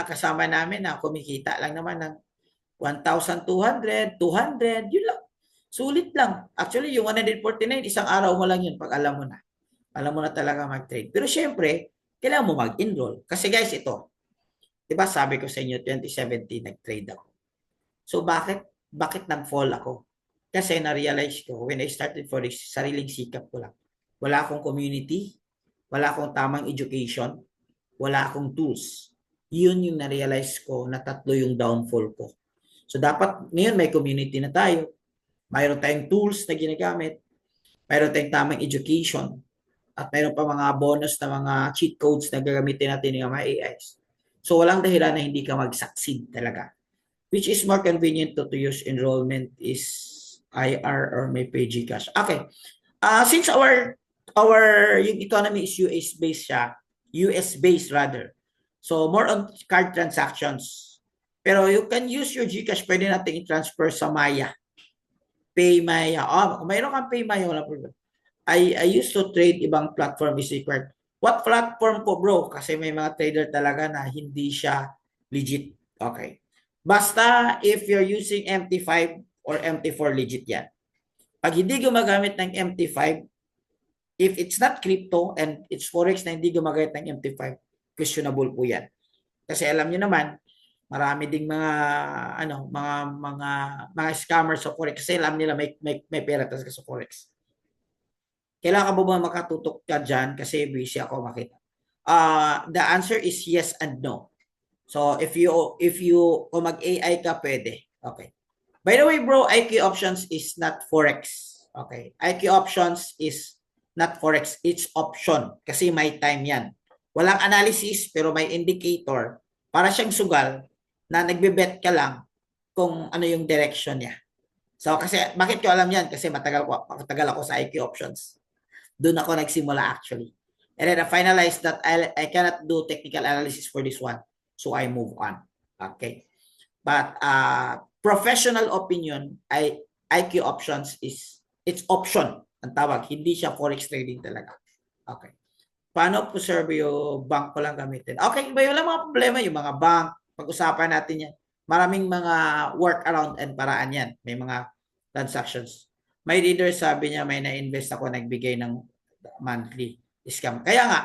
kasama namin na kumikita lang naman ng 1,200, 200, yun lang. Sulit lang. Actually, yung 149, isang araw mo lang yun pag alam mo na. Alam mo na talaga mag-trade. Pero syempre, kailangan mo mag-enroll. Kasi guys, ito, diba sabi ko sa inyo, 2017, nag-trade ako. So, bakit nag-fall ako? Kasi na-realize ko, when I started for this, sariling sikap ko lang. Wala akong community, wala akong tamang education, wala akong tools. Yun yung na-realize ko na tatlo yung downfall ko. So dapat ngayon may community na tayo. Mayroon tayong tools na ginagamit, mayroon tayong tamang education, at mayroon pa mga bonus na mga cheat codes na gagamitin natin ng mga AIs. So walang dahilan na hindi ka mag-succeed talaga. Which is more convenient to use enrollment is IR or may pay Gcash. Okay. Since our yung economy is US based siya, US based rather. So more on card transactions. Pero you can use your Gcash, pwede natin i-transfer sa Maya. Pay Maya. Kung mayroon kang Pay Maya, wala problem. I used to trade ibang platform is required. What platform po bro? Kasi may mga trader talaga na hindi siya legit. Okay. Basta if you're using MT5 or MT4 legit yan. Pag hindi gumagamit ng MT5, if it's not crypto and it's forex na hindi gumagamit ng MT5, questionable po yan. Kasi alam niyo naman, marami ding mga scammers sa forex kasi alam nila may pera talaga sa forex. Kailangan mo ba makatutok ka dyan kasi busy ako makita? The answer is yes and no. So if you kung mag-AI ka pwede. Okay. By the way, bro, IQ options is not forex. Okay. IQ options is not forex, it's option kasi may time yan. Walang analysis pero may indicator para siyang sugal na nagbe-bet ka lang kung ano yung direction niya. So kasi bakit ko alam yan? Kasi matagal ako sa IQ options. Doon ako nagsimula actually. And then I finalized that I cannot do technical analysis for this one. So I move on. Okay. But professional opinion, IQ options is it's option ang tawag, hindi siya forex trading talaga. Okay. Paano po sir yung bank ko lang gamitin? Okay, ba yung mga problema, yung mga bank, pag-usapan natin yan. Maraming mga workaround and paraan yan. May mga transactions. May reader sabi niya may na-invest ako, nagbigay ng monthly scam. Kaya nga,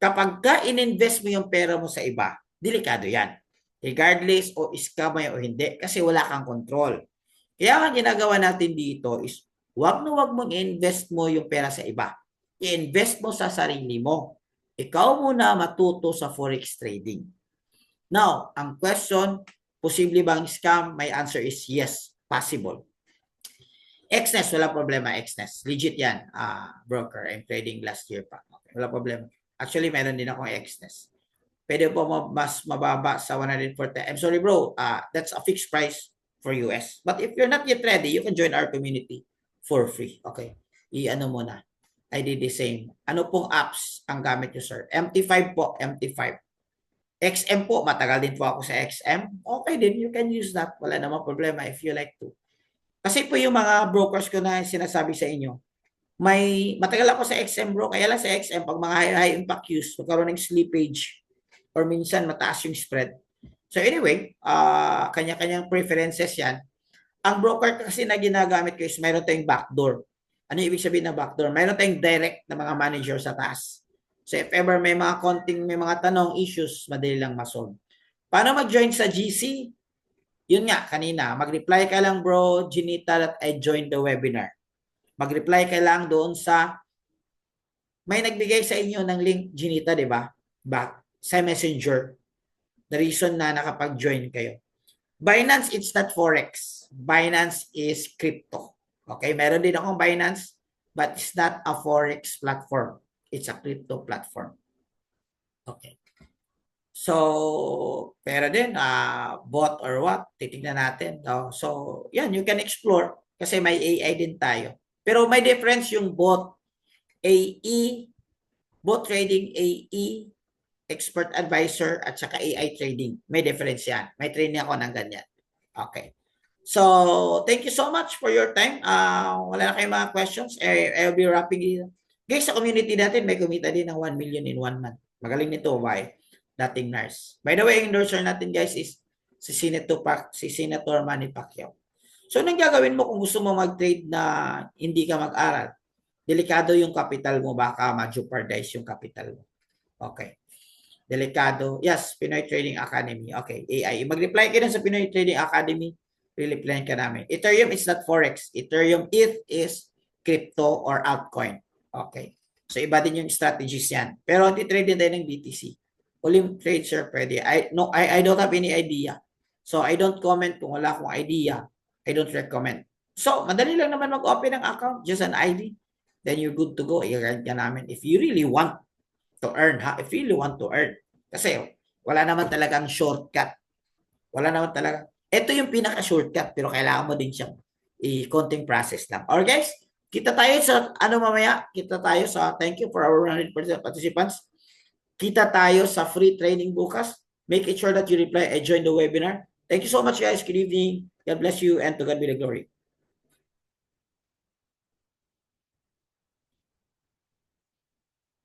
kapag ka in-invest mo yung pera mo sa iba, delikado yan. Regardless o scam o hindi, kasi wala kang control. Kaya ang ginagawa natin dito is wag mong i-invest mo yung pera sa iba. I-invest mo sa sarili mo. Ikaw muna matuto sa forex trading. Now, ang question, posible bang scam? My answer is yes, possible. XNES, wala problema, XNES. Legit yan, broker. I'm trading last year pa. Okay, wala problema. Actually, meron din akong XNES. Pwede po mas mababa sa 140. I'm sorry, bro. That's a fixed price for US. But if you're not yet ready, you can join our community for free. Okay. I-ano muna. I did the same. Ano pong apps ang gamit nyo, sir? MT5 po, MT5. XM po, matagal din po ako sa XM. Okay din, you can use that. Wala namang problema if you like to. Kasi po yung mga brokers ko na sinasabi sa inyo, matagal ako sa XM bro, kaya lang sa XM, pag mga high impact use, magkaroon ng slippage or minsan mataas yung spread. So anyway, kanya-kanyang preferences yan. Ang broker kasi na ginagamit ko is mayroon tayong backdoor. Ano ibig sabihin ng backdoor? Mayroon tayong direct na mga manager sa taas. So if ever may mga may mga tanong, issues, madali lang masolve. Paano mag-join sa GC? Yun nga, kanina, mag-reply ka lang bro, Ginita, that I joined the webinar. Mag-reply ka lang doon sa, may nagbigay sa inyo ng link, Ginita, di ba? Sa Messenger. The reason na nakapag-join kayo. Binance, it's not Forex. Binance is crypto. Okay, meron din akong Binance, but it's not a Forex platform. It's a crypto platform. Okay. So, pero din, bot or what, titignan natin. So, yan, you can explore kasi may AI din tayo. Pero may difference yung bot, AE, bot trading, AE, expert advisor, at saka AI trading. May difference yan. May training ako ng ganyan. Okay. So, thank you so much for your time. Wala na kayong mga questions. I'll be wrapping it. Guys, sa community natin, may kumita din ng 1 million in 1 month. Magaling nito, why? Dating nurse. By the way, endorser natin guys is si Senator Manny Pacquiao. So, anong gagawin mo kung gusto mo mag-trade na hindi ka mag-aral? Delikado yung capital mo, baka ma-jeopardize yung capital mo. Okay. Delikado. Yes, Pinoy Trading Academy. Okay, AI. Mag-reply ka sa Pinoy Trading Academy. Reply ka namin. Ethereum is not Forex. Ethereum, it is crypto or altcoin. Okay. So, iba din yung strategies yan. Pero hindi trade din tayo ng BTC. Only trade, sir, pwede. I don't have any idea. So, I don't comment kung wala akong idea. I don't recommend. So, madali lang naman mag-open ng account. Just an ID. Then you're good to go. I-guide ka namin. If you really want to earn, ha? If you really want to earn. Kasi, wala naman talagang shortcut. Wala naman talagang. Ito yung pinaka-shortcut, pero kailangan mo din siyang i-konting process lang. Alright guys, kita tayo sa, mamaya, kita tayo sa, thank you for our 100% participants. Kita tayo sa free training bukas. Make it sure that you reply, I join the webinar. Thank you so much guys. Good evening. God bless you and to God be the glory.